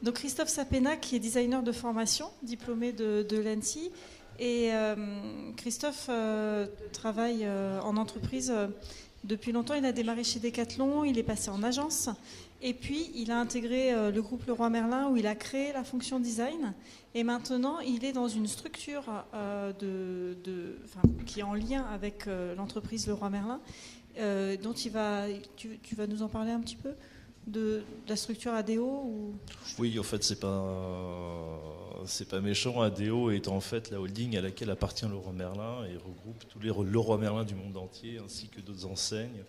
Donc Christophe Sapena, qui est designer de formation, diplômé de l'ANSSI. Et Christophe travaille en entreprise depuis longtemps. Il a démarré chez Decathlon, il est passé en agence. Et puis, il a intégré le groupe Leroy Merlin où il a créé la fonction design. Et maintenant, il est dans une structure qui est en lien avec l'entreprise Leroy Merlin, dont tu vas nous en parler un petit peu de la structure ADO ou... Oui, en fait, c'est pas méchant. ADO est en fait la holding à laquelle appartient Leroy Merlin et regroupe tous les Leroy Merlin du monde entier, ainsi que d'autres enseignes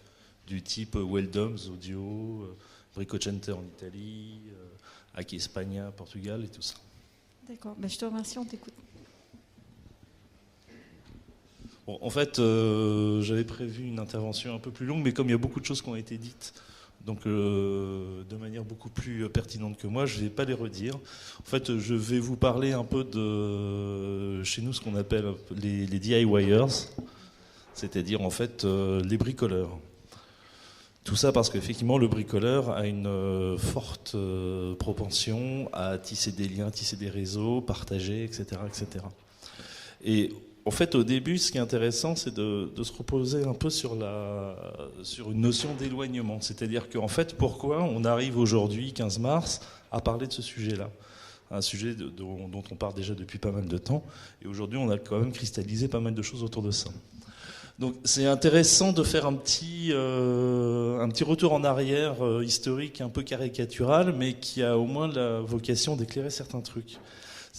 du type Weldoms, Audio, Bricocenter en Italie, Aki Espagna, Portugal et tout ça. D'accord, je te remercie, on t'écoute. Bon, en fait, j'avais prévu une intervention un peu plus longue, mais comme il y a beaucoup de choses qui ont été dites, donc de manière beaucoup plus pertinente que moi, je ne vais pas les redire. En fait, je vais vous parler un peu de, chez nous, ce qu'on appelle les DIYers, c'est-à-dire en fait les bricoleurs. Tout ça parce qu'effectivement, le bricoleur a une forte propension à tisser des liens, tisser des réseaux, partager, etc., etc. Et en fait, au début, ce qui est intéressant, c'est de se reposer un peu sur une notion d'éloignement. C'est-à-dire qu'en fait, pourquoi on arrive aujourd'hui, 15 mars, à parler de ce sujet-là ? Un sujet dont on parle déjà depuis pas mal de temps. Et aujourd'hui, on a quand même cristallisé pas mal de choses autour de ça. Donc c'est intéressant de faire un petit retour en arrière historique un peu caricatural, mais qui a au moins la vocation d'éclairer certains trucs.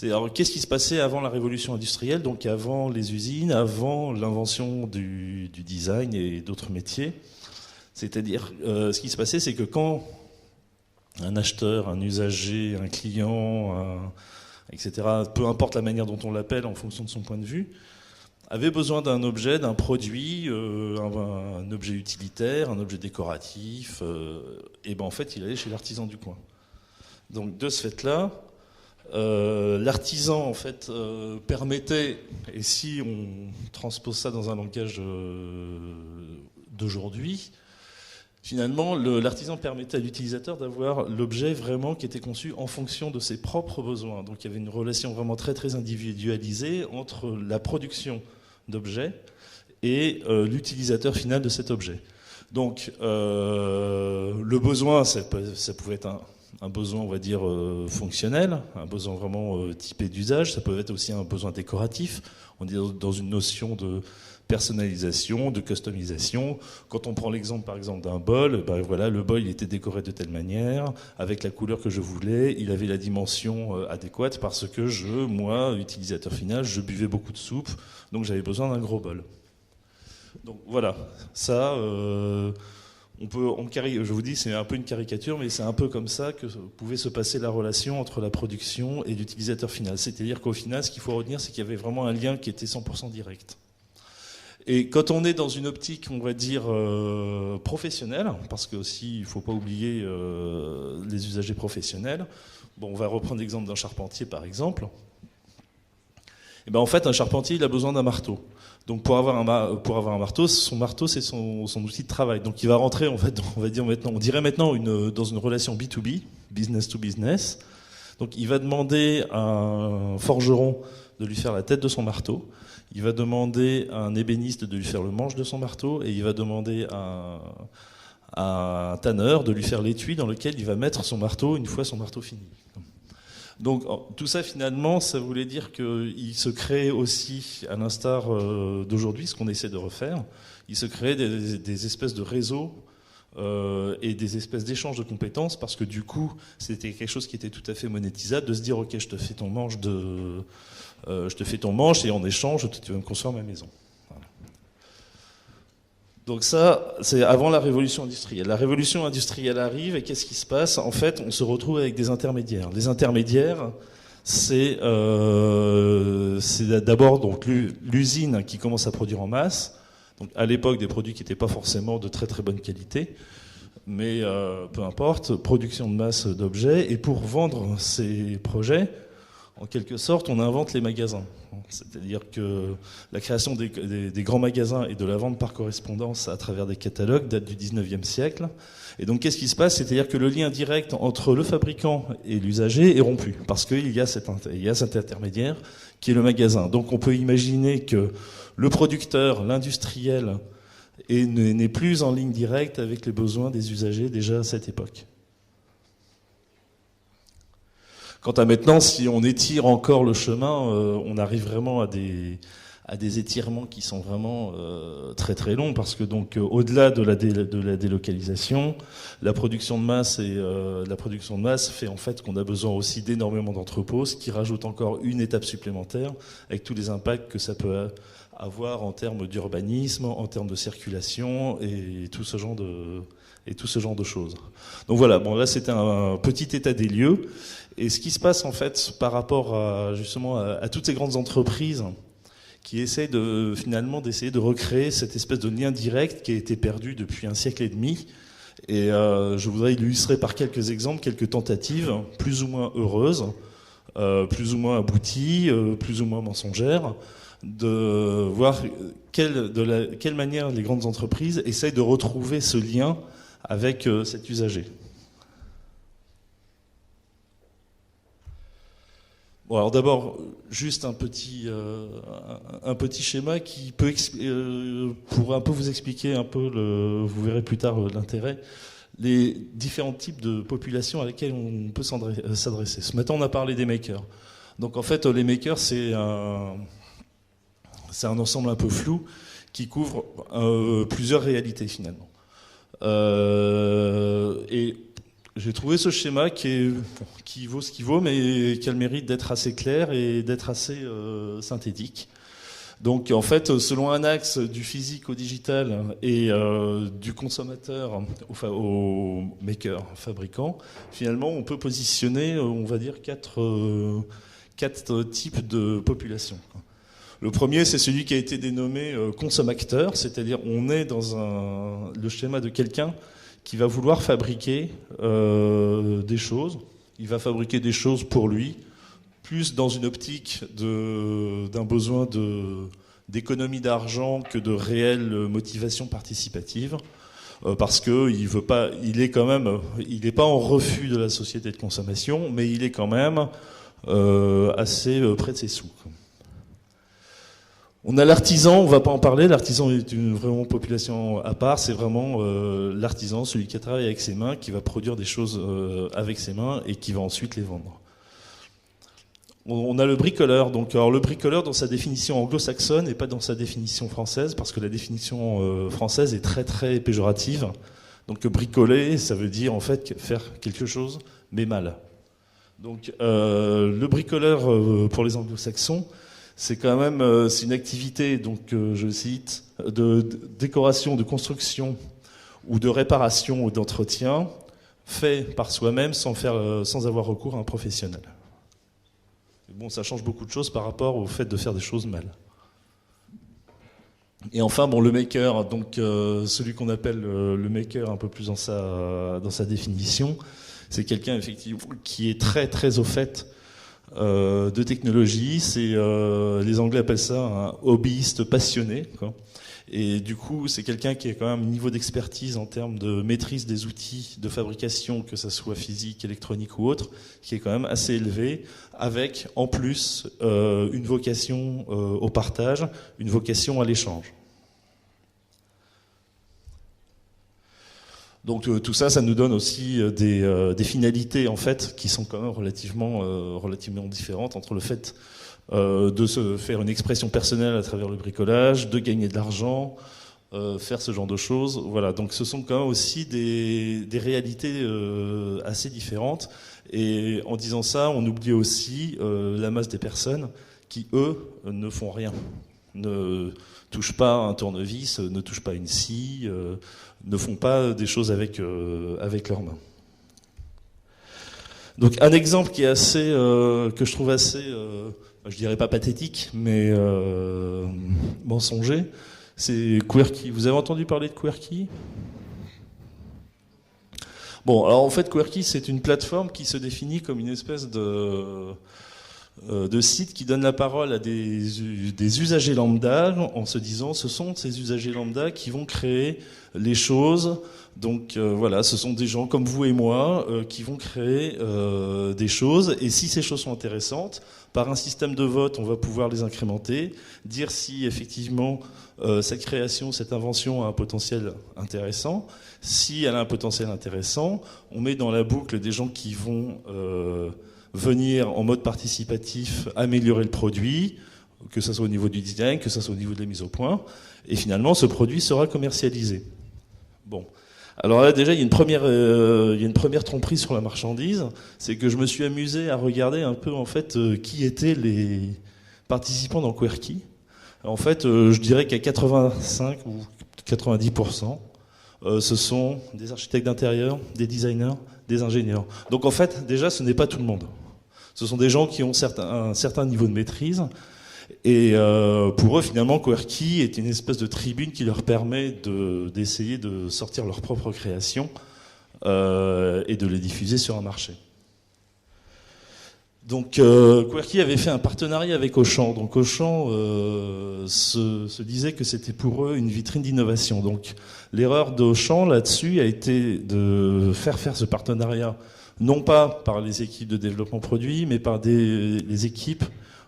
Alors, qu'est-ce qui se passait avant la révolution industrielle, donc avant les usines, avant l'invention du design et d'autres métiers? C'est-à-dire, ce qui se passait, c'est que quand un acheteur, un usager, un client, etc., peu importe la manière dont on l'appelle en fonction de son point de vue, avait besoin d'un objet, d'un produit, un objet utilitaire, un objet décoratif, et ben en fait, il allait chez l'artisan du coin. Donc, de ce fait-là, l'artisan en fait permettait, et si on transpose ça dans un langage d'aujourd'hui, finalement l'artisan permettait à l'utilisateur d'avoir l'objet vraiment qui était conçu en fonction de ses propres besoins. Donc il y avait une relation vraiment très très individualisée entre la production d'objets et l'utilisateur final de cet objet. Donc le besoin, ça pouvait être un besoin, on va dire, fonctionnel, un besoin vraiment typé d'usage. Ça peut être aussi un besoin décoratif. On est dans une notion de personnalisation, de customisation. Quand on prend l'exemple, par exemple, d'un bol, ben voilà, le bol il était décoré de telle manière, avec la couleur que je voulais, il avait la dimension adéquate parce que moi, utilisateur final, je buvais beaucoup de soupe, donc j'avais besoin d'un gros bol. Donc voilà, ça... je vous dis, c'est un peu une caricature, mais c'est un peu comme ça que pouvait se passer la relation entre la production et l'utilisateur final. C'est-à-dire qu'au final, ce qu'il faut retenir, c'est qu'il y avait vraiment un lien qui était 100% direct. Et quand on est dans une optique, on va dire, professionnelle, parce que aussi, il ne faut pas oublier les usagers professionnels, bon, on va reprendre l'exemple d'un charpentier, par exemple. Et ben, en fait, un charpentier, il a besoin d'un marteau. Donc pour avoir un marteau, son marteau c'est son outil de travail. Donc il va rentrer en fait, on dirait maintenant dans une relation B2B, business to business. Donc il va demander à un forgeron de lui faire la tête de son marteau. Il va demander à un ébéniste de lui faire le manche de son marteau et il va demander à un tanneur de lui faire l'étui dans lequel il va mettre son marteau une fois son marteau fini. Donc tout ça finalement, ça voulait dire qu'il se crée aussi, à l'instar d'aujourd'hui, ce qu'on essaie de refaire, il se crée des espèces de réseaux et des espèces d'échanges de compétences parce que du coup, c'était quelque chose qui était tout à fait monétisable de se dire ok, je te fais ton manche et en échange, tu vas me construire ma maison. Donc ça, c'est avant la révolution industrielle. La révolution industrielle arrive et qu'est-ce qui se passe ? En fait, on se retrouve avec des intermédiaires. Les intermédiaires, c'est d'abord donc l'usine qui commence à produire en masse. Donc à l'époque, des produits qui n'étaient pas forcément de très très bonne qualité, mais peu importe, production de masse d'objets. Et pour vendre ces projets, En quelque sorte, on invente les magasins. C'est-à-dire que la création des grands magasins et de la vente par correspondance à travers des catalogues date du 19e siècle. Et donc, qu'est-ce qui se passe? C'est-à-dire que le lien direct entre le fabricant et l'usager est rompu, parce qu'il y a cet intermédiaire qui est le magasin. Donc, on peut imaginer que le producteur, l'industriel, n'est plus en ligne directe avec les besoins des usagers déjà à cette époque. Quant à maintenant, si on étire encore le chemin, on arrive vraiment à des étirements qui sont vraiment très très longs, parce que donc au-delà de la délocalisation, la production de masse fait en fait qu'on a besoin aussi d'énormément d'entrepôts, ce qui rajoute encore une étape supplémentaire avec tous les impacts que ça peut avoir en termes d'urbanisme, en termes de circulation et tout ce genre de choses. Donc voilà, bon là c'était un petit état des lieux. Et ce qui se passe en fait par rapport à toutes ces grandes entreprises qui essayent d'essayer de recréer cette espèce de lien direct qui a été perdu depuis un siècle et demi. Et je voudrais illustrer par quelques exemples, quelques tentatives plus ou moins heureuses, plus ou moins abouties, plus ou moins mensongères, de voir quelle manière les grandes entreprises essayent de retrouver ce lien avec cet usager. Bon, alors d'abord, juste un petit schéma qui peut pour un peu vous expliquer un peu, vous verrez plus tard l'intérêt, les différents types de populations à lesquelles on peut s'adresser. Ce matin, on a parlé des makers. Donc en fait, les makers, c'est un ensemble un peu flou qui couvre plusieurs réalités finalement. Et j'ai trouvé ce schéma qui vaut ce qu'il vaut, mais qui a le mérite d'être assez clair et d'être assez synthétique. Donc en fait, selon un axe du physique au digital et du consommateur au maker, fabricant, finalement on peut positionner, on va dire, quatre types de populations. Le premier, c'est celui qui a été dénommé consommateur, c'est-à-dire on est dans le schéma de quelqu'un qui va vouloir fabriquer des choses. Il va fabriquer des choses pour lui, plus dans une optique d'un besoin d'économie d'argent que de réelle motivation participative, parce que il est pas en refus de la société de consommation, mais il est quand même assez près de ses sous. On a l'artisan, on va pas en parler, l'artisan est une vraiment population à part, c'est vraiment l'artisan, celui qui travaille avec ses mains, qui va produire des choses avec ses mains et qui va ensuite les vendre. On a le bricoleur, alors le bricoleur dans sa définition anglo-saxonne et pas dans sa définition française, parce que la définition française est très très péjorative. Donc bricoler, ça veut dire en fait faire quelque chose, mais mal. Donc le bricoleur pour les anglo-saxons, c'est quand même c'est une activité, donc je cite, de décoration, de construction ou de réparation ou d'entretien fait par soi-même sans avoir recours à un professionnel. Et bon, ça change beaucoup de choses par rapport au fait de faire des choses mal. Et enfin, bon, le maker, donc celui qu'on appelle le maker un peu plus dans sa définition, c'est quelqu'un effectivement qui est très très au fait de technologie. Les Anglais appellent ça un hobbyiste passionné, quoi. Et du coup, c'est quelqu'un qui a quand même un niveau d'expertise en termes de maîtrise des outils de fabrication, que ça soit physique, électronique ou autre, qui est quand même assez élevé, avec en plus une vocation au partage, une vocation à l'échange. Donc tout ça, ça nous donne aussi des finalités en fait qui sont quand même relativement différentes entre le fait de se faire une expression personnelle à travers le bricolage, de gagner de l'argent, faire ce genre de choses. Voilà, donc ce sont quand même aussi des réalités assez différentes. Et en disant ça, on oublie aussi la masse des personnes qui, eux, ne font rien, ne touchent pas un tournevis, ne touchent pas une scie, ne font pas des choses avec leurs mains. Donc un exemple qui est que je trouve assez, je dirais pas pathétique, mais mensonger, c'est Quirky. Vous avez entendu parler de Quirky ? Bon, alors en fait, Quirky, c'est une plateforme qui se définit comme une espèce de sites qui donnent la parole à des usagers lambda en se disant ce sont ces usagers lambda qui vont créer les choses. Donc voilà, ce sont des gens comme vous et moi qui vont créer des choses, et si ces choses sont intéressantes, par un système de vote, on va pouvoir les incrémenter, dire si effectivement cette création, cette invention a un potentiel intéressant. Si elle a un potentiel intéressant, on met dans la boucle des gens qui vont venir en mode participatif améliorer le produit, que ce soit au niveau du design, que ce soit au niveau de la mise au point, et finalement ce produit sera commercialisé. Bon. Alors là, déjà, il y a une première tromperie sur la marchandise, c'est que je me suis amusé à regarder un peu, en fait, qui étaient les participants dans Querky. En fait, je dirais qu'à 85 ou 90%, ce sont des architectes d'intérieur, des designers, des ingénieurs. Donc en fait, déjà, ce n'est pas tout le monde. Ce sont des gens qui ont un certain niveau de maîtrise. Et pour eux, finalement, Querky est une espèce de tribune qui leur permet d'essayer de sortir leur propre création et de les diffuser sur un marché. Donc Querky avait fait un partenariat avec Auchan. Donc Auchan se disait que c'était pour eux une vitrine d'innovation. Donc l'erreur d'Auchan là-dessus a été de faire ce partenariat, non pas par les équipes de développement produit, mais par les équipes,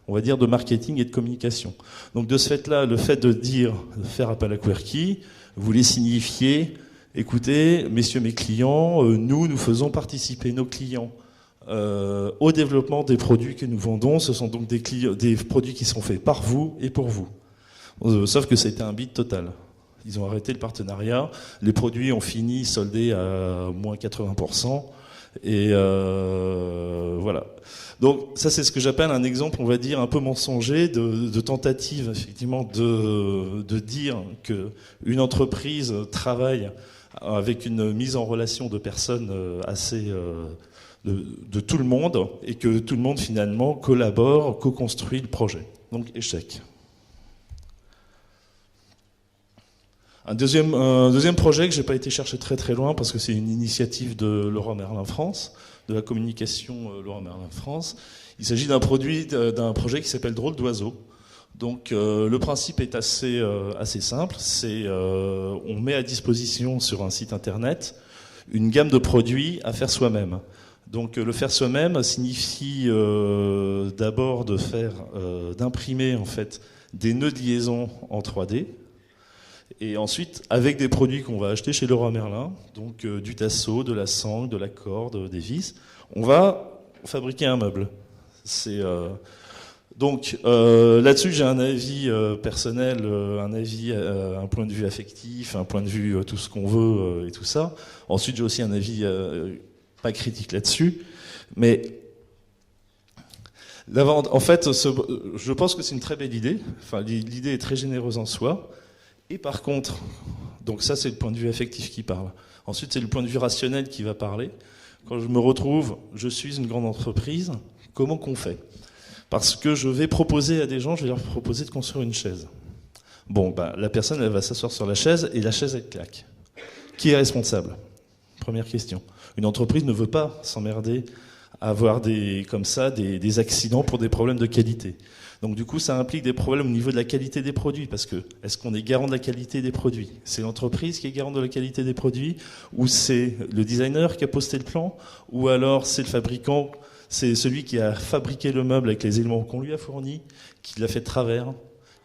on va dire, de marketing et de communication. Donc de ce fait-là, le fait de faire appel à Querky, voulait signifier, écoutez, messieurs mes clients, nous faisons participer nos clients au développement des produits que nous vendons. Ce sont donc des produits qui sont faits par vous et pour vous. Sauf que c'était un bid total. Ils ont arrêté le partenariat, les produits ont fini soldés à moins 80%, et voilà. Donc ça, c'est ce que j'appelle un exemple, on va dire, un peu mensonger de tentative, effectivement, de dire qu'une entreprise travaille avec une mise en relation de personnes assez de tout le monde, et que tout le monde, finalement, collabore, co-construit le projet. Donc échec. Un deuxième projet que j'ai pas été chercher très très loin, parce que c'est une initiative de Leroy Merlin France, de la communication Leroy Merlin France. Il s'agit d'un projet qui s'appelle Drôle d'oiseau. Donc le principe est assez simple. On met à disposition sur un site internet une gamme de produits à faire soi-même. Donc le faire soi-même signifie d'abord d'imprimer en fait des nœuds de liaison en 3D. Et ensuite, avec des produits qu'on va acheter chez Leroy Merlin, donc du tasseau, de la sangle, de la corde, des vis, on va fabriquer un meuble. Donc là-dessus, j'ai un avis personnel, un point de vue affectif, un point de vue tout ce qu'on veut et tout ça. Ensuite, j'ai aussi un avis pas critique là-dessus, mais en fait, je pense que c'est une très belle idée. Enfin, l'idée est très généreuse en soi. Et par contre, donc ça c'est le point de vue affectif qui parle. Ensuite c'est le point de vue rationnel qui va parler. Quand je me retrouve, je suis une grande entreprise, comment qu'on fait ? Parce que je vais proposer à des gens, je vais leur proposer de construire une chaise. Bon, la personne elle va s'asseoir sur la chaise et la chaise elle claque. Qui est responsable ? Première question. Une entreprise ne veut pas s'emmerder à avoir des accidents pour des problèmes de qualité. Donc du coup, ça implique des problèmes au niveau de la qualité des produits, parce que est-ce qu'on est garant de la qualité des produits ? C'est l'entreprise qui est garant de la qualité des produits, ou c'est le designer qui a posté le plan, ou alors c'est le fabricant, c'est celui qui a fabriqué le meuble avec les éléments qu'on lui a fournis, qui l'a fait de travers,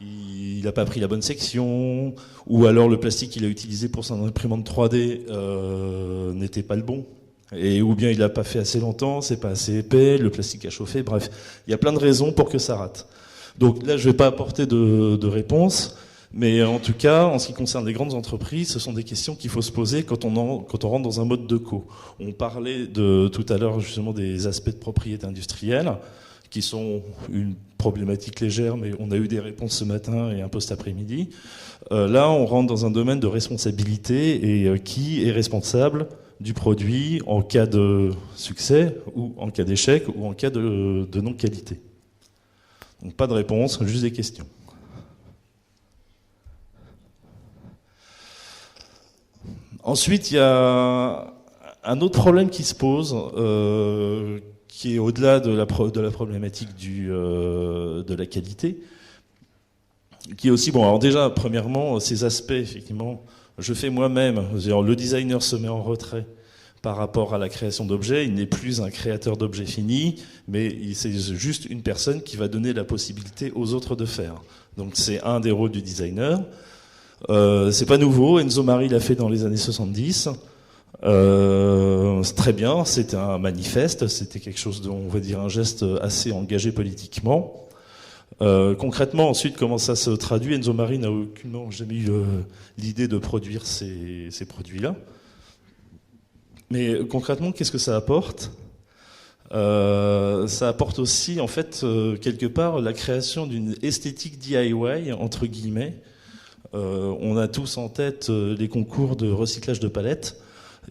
il n'a pas pris la bonne section, ou alors le plastique qu'il a utilisé pour son imprimante 3D n'était pas le bon. Ou bien il l'a pas fait assez longtemps, c'est pas assez épais, le plastique a chauffé, bref. Il y a plein de raisons pour que ça rate. Donc là, je vais pas apporter de réponse, mais en tout cas, en ce qui concerne les grandes entreprises, ce sont des questions qu'il faut se poser quand on rentre dans un mode de co. On parlait tout à l'heure justement des aspects de propriété industrielle, qui sont une problématique légère, mais on a eu des réponses ce matin et un peu cet après-midi. Là, on rentre dans un domaine de responsabilité, et qui est responsable du produit en cas de succès, ou en cas d'échec, ou en cas de non-qualité. Donc pas de réponse, juste des questions. Ensuite, il y a un autre problème qui se pose, qui est au-delà de la problématique de la qualité, qui est aussi, bon, alors déjà, premièrement, ces aspects, effectivement, je fais moi-même, le designer se met en retrait par rapport à la création d'objets, il n'est plus un créateur d'objets finis, mais c'est juste une personne qui va donner la possibilité aux autres de faire. Donc c'est un des rôles du designer. C'est pas nouveau, Enzo Mari l'a fait dans les années 70. C'est très bien, c'était un manifeste, c'était quelque chose de, on va dire, un geste assez engagé politiquement. Concrètement, ensuite, comment ça se traduit? Enzo Mari n'a aucunement jamais eu l'idée de produire ces produits-là. Mais concrètement, qu'est-ce que ça apporte? Ça apporte aussi, en fait, quelque part, la création d'une esthétique DIY, entre guillemets. On a tous en tête les concours de recyclage de palettes.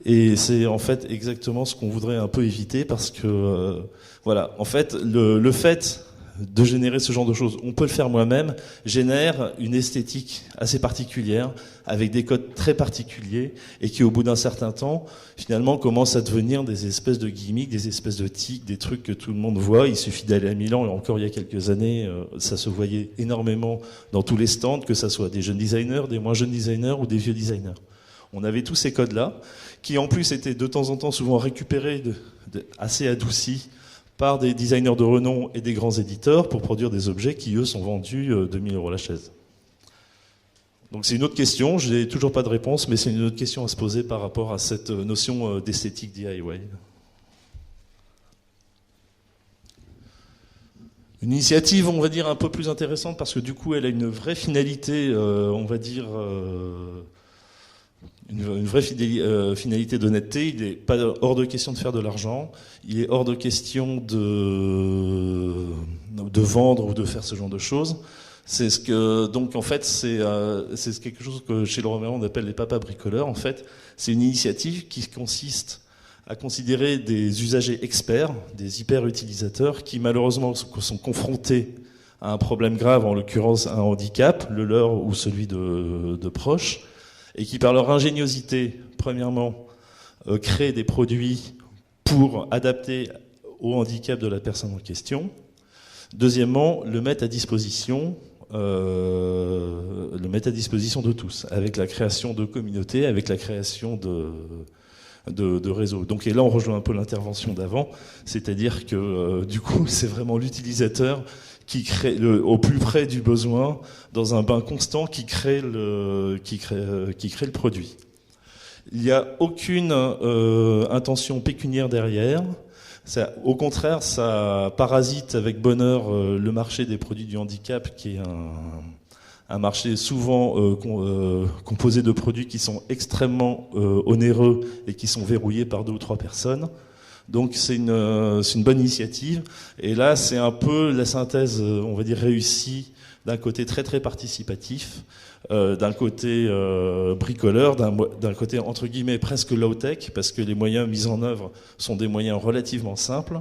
Et c'est en fait exactement ce qu'on voudrait un peu éviter parce que, voilà, en fait, le fait de générer ce genre de choses, on peut le faire moi-même, génère une esthétique assez particulière, avec des codes très particuliers, et qui au bout d'un certain temps, finalement, commence à devenir des espèces de gimmicks, des espèces de tics, des trucs que tout le monde voit. Il suffit d'aller à Milan, et encore il y a quelques années, ça se voyait énormément dans tous les stands, que ça soit des jeunes designers, des moins jeunes designers ou des vieux designers. On avait tous ces codes-là, qui en plus étaient de temps en temps souvent récupérés, assez adoucis, par des designers de renom et des grands éditeurs pour produire des objets qui, eux, sont vendus 2000 € la chaise. Donc c'est une autre question, je n'ai toujours pas de réponse, mais c'est une autre question à se poser par rapport à cette notion d'esthétique DIY. Une initiative, on va dire, un peu plus intéressante parce que du coup, elle a une vraie finalité, on va dire... une vraie finalité d'honnêteté. Il n'est pas hors de question de faire de l'argent. Il est hors de question de vendre ou de faire ce genre de choses. C'est ce que, donc en fait, c'est quelque chose que chez Leroy Merlin on appelle les papas bricoleurs. En fait, c'est une initiative qui consiste à considérer des usagers experts, des hyper-utilisateurs qui malheureusement sont confrontés à un problème grave, en l'occurrence un handicap, le leur ou celui de proches, et qui, par leur ingéniosité, premièrement, créent des produits pour adapter au handicap de la personne en question. Deuxièmement, le mettre à disposition de tous, avec la création de communautés, avec la création de réseaux. Donc, et là, on rejoint un peu l'intervention d'avant, c'est-à-dire que, du coup, c'est vraiment l'utilisateur qui crée au plus près du besoin, dans un bain constant, qui crée le produit. Il n'y a aucune intention pécuniaire derrière. Ça, au contraire, ça parasite avec bonheur le marché des produits du handicap, qui est un marché souvent composé de produits qui sont extrêmement onéreux et qui sont verrouillés par 2 ou 3 personnes. Donc c'est une bonne initiative. Et là, c'est un peu la synthèse, on va dire, réussie d'un côté très très participatif, d'un côté bricoleur, d'un côté entre guillemets presque low-tech, parce que les moyens mis en œuvre sont des moyens relativement simples,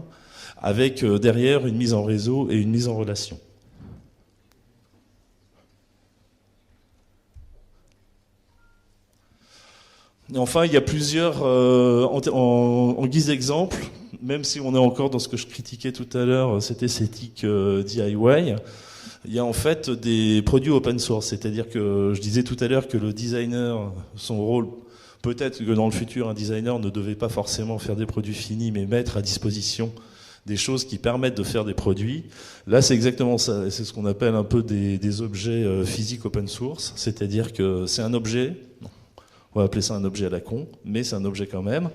avec derrière une mise en réseau et une mise en relation. Et enfin, il y a plusieurs, en guise d'exemple, même si on est encore dans ce que je critiquais tout à l'heure, cette esthétique DIY, il y a en fait des produits open source. C'est-à-dire que je disais tout à l'heure que le designer, son rôle, peut-être que dans le futur, un designer ne devait pas forcément faire des produits finis, mais mettre à disposition des choses qui permettent de faire des produits. Là, c'est exactement ça. C'est ce qu'on appelle un peu des objets physiques open source. C'est-à-dire que c'est un objet... On va appeler ça un objet à la con, mais c'est un objet quand même,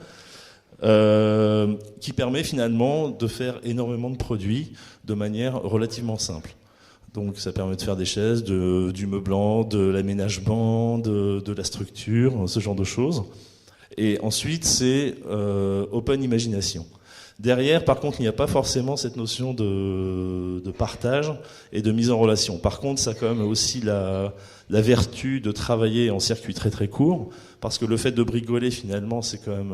qui permet finalement de faire énormément de produits de manière relativement simple. Donc ça permet de faire des chaises, du meublant, de l'aménagement, de la structure, ce genre de choses. Et ensuite, c'est open imagination. Derrière, par contre, il n'y a pas forcément cette notion de partage et de mise en relation. Par contre, ça a quand même aussi la vertu de travailler en circuit très très court, parce que le fait de bricoler, finalement, c'est quand même,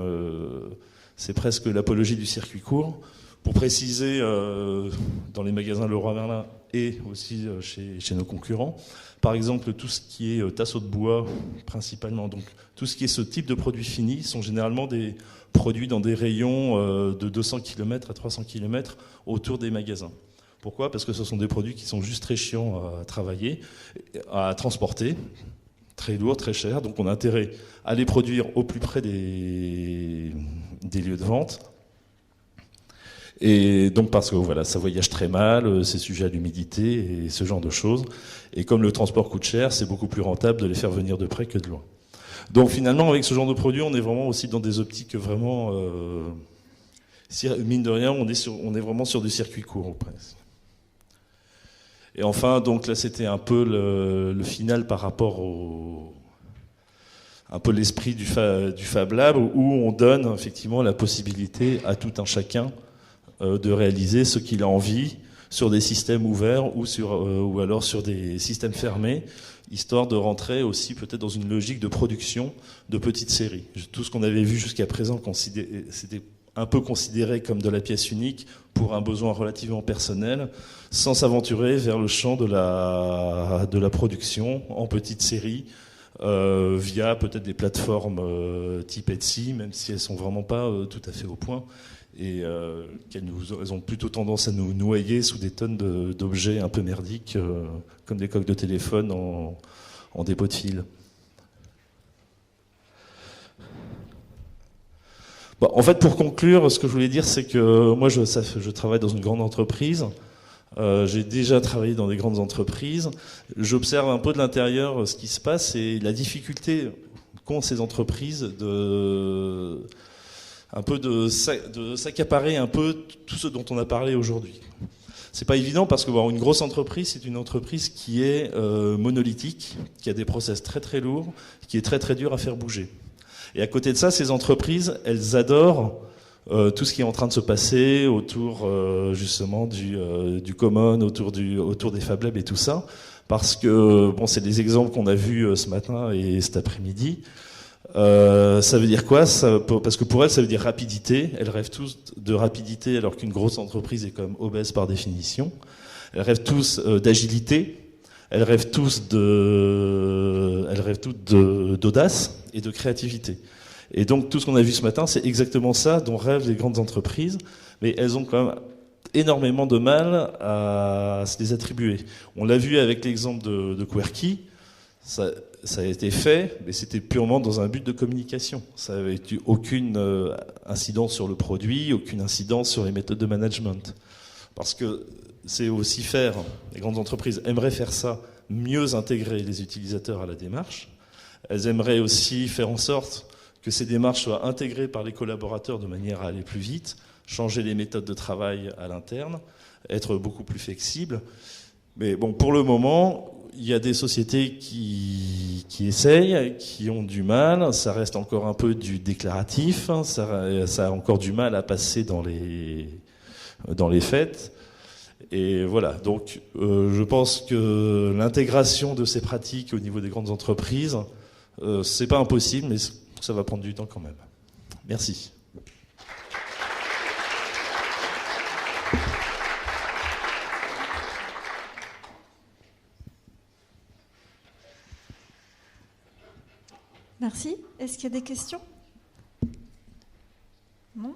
c'est presque l'apologie du circuit court. Pour préciser, dans les magasins Leroy Merlin et aussi chez nos concurrents. Par exemple, tout ce qui est tasseau de bois, principalement, donc tout ce qui est ce type de produits finis sont généralement des produits dans des rayons de 200 km à 300 km autour des magasins. Pourquoi ? Parce que ce sont des produits qui sont juste très chiants à travailler, à transporter, très lourds, très chers. Donc on a intérêt à les produire au plus près des lieux de vente. Et donc parce que voilà, ça voyage très mal, c'est sujet à l'humidité et ce genre de choses. Et comme le transport coûte cher, c'est beaucoup plus rentable de les faire venir de près que de loin. Donc finalement, avec ce genre de produit, on est vraiment aussi dans des optiques vraiment... mine de rien, on est vraiment sur du circuit court, presque. Et enfin, donc là, c'était un peu le final par rapport un peu l'esprit du Fab Lab, où on donne effectivement la possibilité à tout un chacun de réaliser ce qu'il a envie sur des systèmes ouverts ou alors sur des systèmes fermés, histoire de rentrer aussi peut-être dans une logique de production de petites séries. Tout ce qu'on avait vu jusqu'à présent, c'était un peu considéré comme de la pièce unique pour un besoin relativement personnel, sans s'aventurer vers le champ de la production en petites séries, via peut-être des plateformes type Etsy, même si elles sont vraiment pas tout à fait au point, et elles ont plutôt tendance à nous noyer sous des tonnes d'objets un peu merdiques, comme des coques de téléphone en dépôt de fil. Bon, en fait, pour conclure, ce que je voulais dire, c'est que moi, je travaille dans une grande entreprise. J'ai déjà travaillé dans des grandes entreprises. J'observe un peu de l'intérieur ce qui se passe et la difficulté qu'ont ces entreprises de s'accaparer un peu tout ce dont on a parlé aujourd'hui. C'est pas évident parce que une grosse entreprise, c'est une entreprise qui est monolithique, qui a des process très très lourds, qui est très très dur à faire bouger. Et à côté de ça, ces entreprises, elles adorent tout ce qui est en train de se passer autour justement du common, autour des Fab Labs et tout ça, parce que c'est des exemples qu'on a vus ce matin et cet après-midi. Ça veut dire quoi ? Parce que pour elles, ça veut dire rapidité. Elles rêvent tous de rapidité, alors qu'une grosse entreprise est quand même obèse par définition. Elles rêvent tous d'agilité. Elles rêvent toutes d'audace et de créativité. Et donc tout ce qu'on a vu ce matin, c'est exactement ça dont rêvent les grandes entreprises, mais elles ont quand même énormément de mal à se les attribuer. On l'a vu avec l'exemple de Querkey, ça a été fait, mais c'était purement dans un but de communication. Ça n'avait eu aucune incidence sur le produit, aucune incidence sur les méthodes de management. Parce que c'est aussi les grandes entreprises aimeraient faire ça, mieux intégrer les utilisateurs à la démarche. Elles aimeraient aussi faire en sorte que ces démarches soient intégrées par les collaborateurs de manière à aller plus vite, changer les méthodes de travail à l'interne, être beaucoup plus flexibles. Mais pour le moment, il y a des sociétés qui essayent, qui ont du mal. Ça reste encore un peu du déclaratif. Ça a encore du mal à passer dans les faits. Et voilà, donc je pense que l'intégration de ces pratiques au niveau des grandes entreprises, c'est pas impossible, mais ça va prendre du temps quand même. Merci. Merci. Est-ce qu'il y a des questions ? Non ?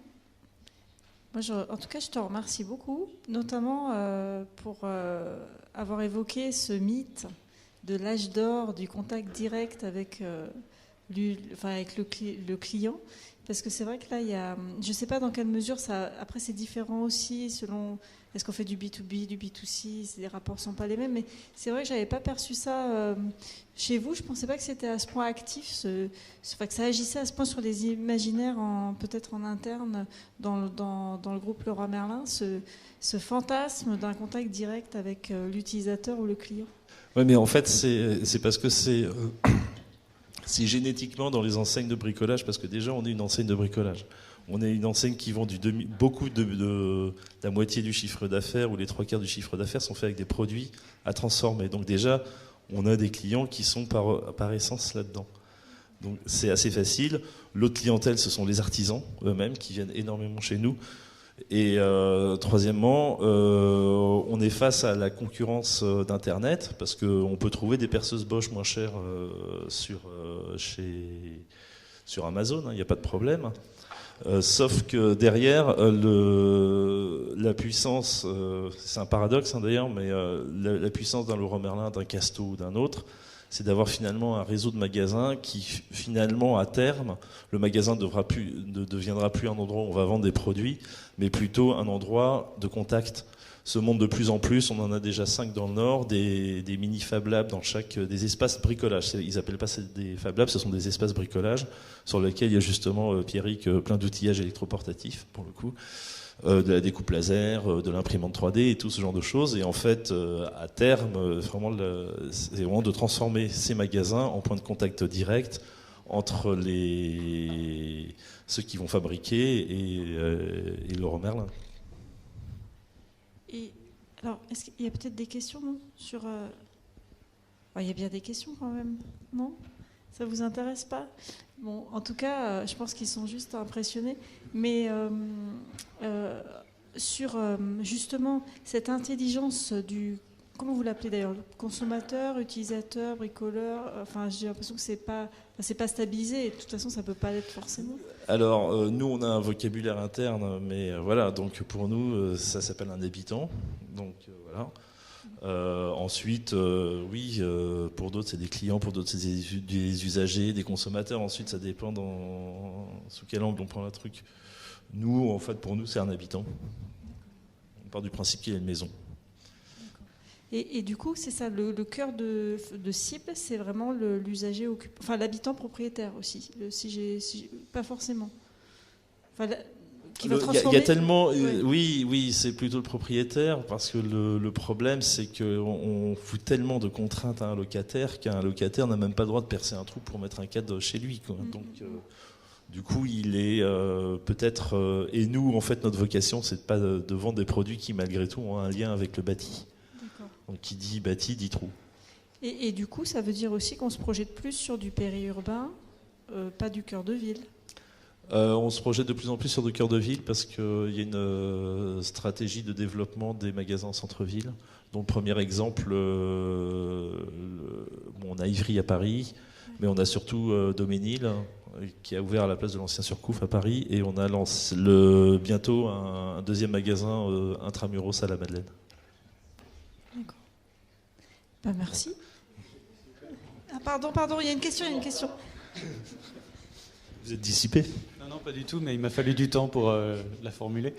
Moi, en tout cas, je te remercie beaucoup, notamment pour avoir évoqué ce mythe de l'âge d'or du contact direct avec le client. Parce que c'est vrai que là, je ne sais pas dans quelle mesure après c'est différent aussi selon est-ce qu'on fait du B2B, du B2C, les rapports ne sont pas les mêmes, mais c'est vrai que je n'avais pas perçu ça chez vous. Je ne pensais pas que c'était à ce point actif, que ça agissait à ce point sur les imaginaires, peut-être en interne dans le groupe Leroy Merlin, ce fantasme d'un contact direct avec l'utilisateur ou le client. Oui, mais en fait, c'est parce que c'est génétiquement dans les enseignes de bricolage, parce que déjà, on est une enseigne de bricolage. On est une enseigne qui vend beaucoup de la moitié du chiffre d'affaires ou les 3/4 du chiffre d'affaires sont faits avec des produits à transformer. Donc déjà, on a des clients qui sont par essence là-dedans. Donc c'est assez facile. L'autre clientèle, ce sont les artisans eux-mêmes qui viennent énormément chez nous. Et troisièmement, on est face à la concurrence d'Internet, parce qu'on peut trouver des perceuses Bosch moins chères sur Amazon, il n'y a pas de problème. Sauf que derrière, la puissance, c'est un paradoxe d'ailleurs, mais la puissance d'un Leroy Merlin, d'un Casto ou d'un autre, c'est d'avoir finalement un réseau de magasins qui finalement à terme, le magasin ne deviendra plus un endroit où on va vendre des produits, mais plutôt un endroit de contact. Se monte de plus en plus, on en a déjà 5 dans le Nord, des mini Fab Labs dans des espaces bricolage. Ils appellent pas ça des Fab Labs, ce sont des espaces bricolage sur lesquels il y a justement, Pierrick, plein d'outillages électroportatifs pour le coup, de la découpe laser, de l'imprimante 3D et tout ce genre de choses. Et en fait, à terme, c'est vraiment de transformer ces magasins en point de contact direct entre ceux qui vont fabriquer et Leroy Merlin. Et alors, est-ce qu'il y a peut-être des questions sur il y a bien des questions quand même, non? Ça vous intéresse pas? Bon, en tout cas, je pense qu'ils sont juste impressionnés. Mais sur justement cette intelligence du, comment vous l'appelez d'ailleurs, consommateur, utilisateur, bricoleur. Enfin, j'ai l'impression que c'est pas stabilisé. Et de toute façon, ça peut pas l'être forcément. Alors, nous, on a un vocabulaire interne, mais voilà, donc pour nous, ça s'appelle un habitant. Donc voilà. Ensuite, oui, pour d'autres, c'est des clients, pour d'autres, c'est des usagers, des consommateurs. Ensuite, ça dépend sous quel angle on prend le truc. Nous, en fait, pour nous, c'est un habitant. On part du principe qu'il y a une maison. Et du coup, c'est ça, le cœur de cible, c'est vraiment l'usager occupant, enfin l'habitant propriétaire aussi, pas forcément. Enfin, qui va transformer. Il y a tellement, ouais. Oui, c'est plutôt le propriétaire, parce que le problème, c'est qu'on fout tellement de contraintes à un locataire qu'un locataire n'a même pas le droit de percer un trou pour mettre un cadre chez lui, quoi. Donc, du coup, il est peut-être. Et nous, en fait, notre vocation, c'est pas de vendre des produits qui, malgré tout, ont un lien avec le bâti. Donc qui dit bâti dit trou. Et du coup, ça veut dire aussi qu'on se projette plus sur du périurbain, pas du cœur de ville. On se projette de plus en plus sur du cœur de ville parce qu'il y a une stratégie de développement des magasins en centre-ville. Donc le premier exemple, on a Ivry à Paris, mais on a surtout Doménil qui a ouvert à la place de l'ancien Surcouf à Paris, et on a bientôt un deuxième magasin intramuros à la Madeleine. D'accord. Merci. Ah, pardon, il y a une question. Vous êtes dissipé? Non, pas du tout, mais il m'a fallu du temps pour la formuler.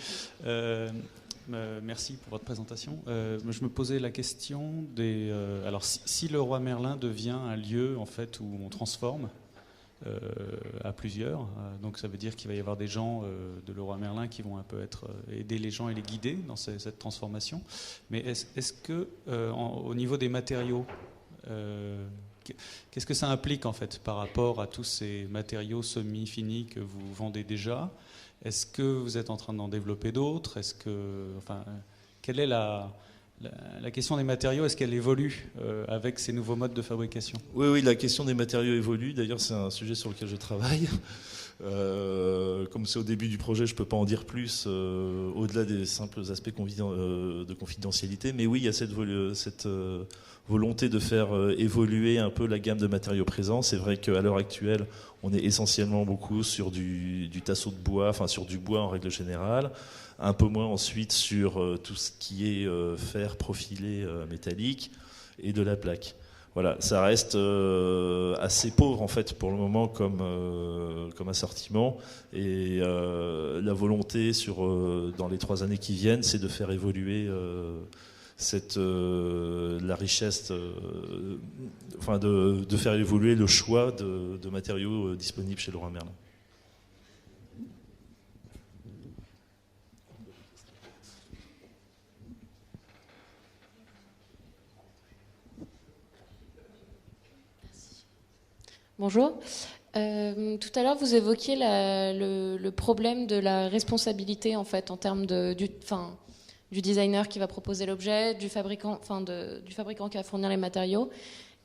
Merci pour votre présentation. Je me posais la question alors, si Leroy Merlin devient un lieu en fait où on transforme à plusieurs, donc ça veut dire qu'il va y avoir des gens de Leroy Merlin qui vont un peu aider les gens et les guider dans cette transformation. Mais est-ce que au niveau des matériaux, qu'est-ce que ça implique en fait par rapport à tous ces matériaux semi-finis que vous vendez déjà? Est-ce que vous êtes en train d'en développer d'autres? Quelle est la question des matériaux? Est-ce qu'elle évolue avec ces nouveaux modes de fabrication? Oui, la question des matériaux évolue. D'ailleurs, c'est un sujet sur lequel je travaille. Comme c'est au début du projet, je ne peux pas en dire plus au-delà des simples aspects de confidentialité. Mais oui, il y a cette volonté de faire évoluer un peu la gamme de matériaux présents. C'est vrai qu'à l'heure actuelle, on est essentiellement beaucoup sur du tasseau de bois, enfin sur du bois en règle générale. Un peu moins ensuite sur tout ce qui est fer profilé métallique et de la plaque. Voilà, ça reste assez pauvre en fait pour le moment comme assortiment, et la volonté dans les 3 années qui viennent, c'est de faire évoluer la richesse, de faire évoluer le choix de matériaux disponibles chez Leroy Merlin. Bonjour. Tout à l'heure, vous évoquiez le problème de la responsabilité en fait en termes du designer qui va proposer l'objet, du fabricant qui va fournir les matériaux.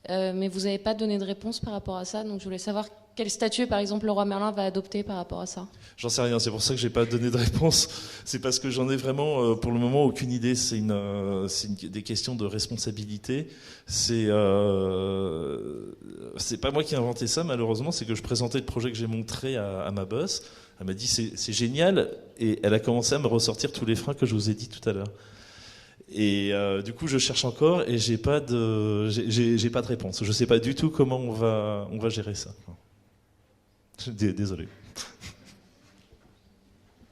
Mais vous n'avez pas donné de réponse par rapport à ça. Donc je voulais savoir quel statut, par exemple, le roi Merlin va adopter par rapport à ça? J'en sais rien, c'est pour ça que j'ai pas donné de réponse. C'est parce que j'en ai vraiment, pour le moment, aucune idée. C'est des questions de responsabilité. C'est pas moi qui ai inventé ça, malheureusement. C'est que je présentais le projet que j'ai montré à ma boss. Elle m'a dit c'est génial, et elle a commencé à me ressortir tous les freins que je vous ai dit tout à l'heure. Et du coup, je cherche encore et j'ai pas de réponse. Je sais pas du tout comment on va gérer ça. Désolé.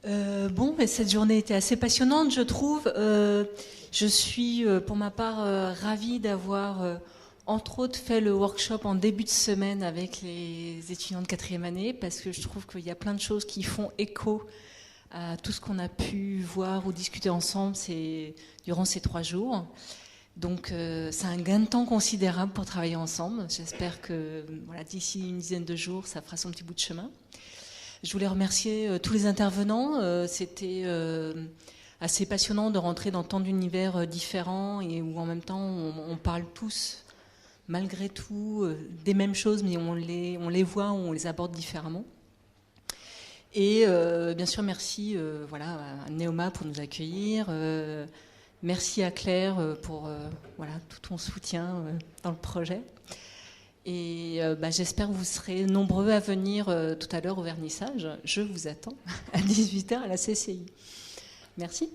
Bon, mais cette journée était assez passionnante, je trouve. Je suis, pour ma part, ravie d'avoir, entre autres, fait le workshop en début de semaine avec les étudiants de 4e année, parce que je trouve qu'il y a plein de choses qui font écho à tout ce qu'on a pu voir ou discuter ensemble durant ces 3 jours. Donc, c'est un gain de temps considérable pour travailler ensemble. J'espère que d'ici une dizaine de jours, ça fera son petit bout de chemin. Je voulais remercier tous les intervenants. C'était assez passionnant de rentrer dans tant d'univers différents et où en même temps on parle tous, malgré tout, des mêmes choses, mais on les voit, on les aborde différemment. Et bien sûr, merci à Neoma pour nous accueillir. Merci à Claire pour tout ton soutien dans le projet. Et j'espère que vous serez nombreux à venir tout à l'heure au vernissage. Je vous attends à 18h à la CCI. Merci.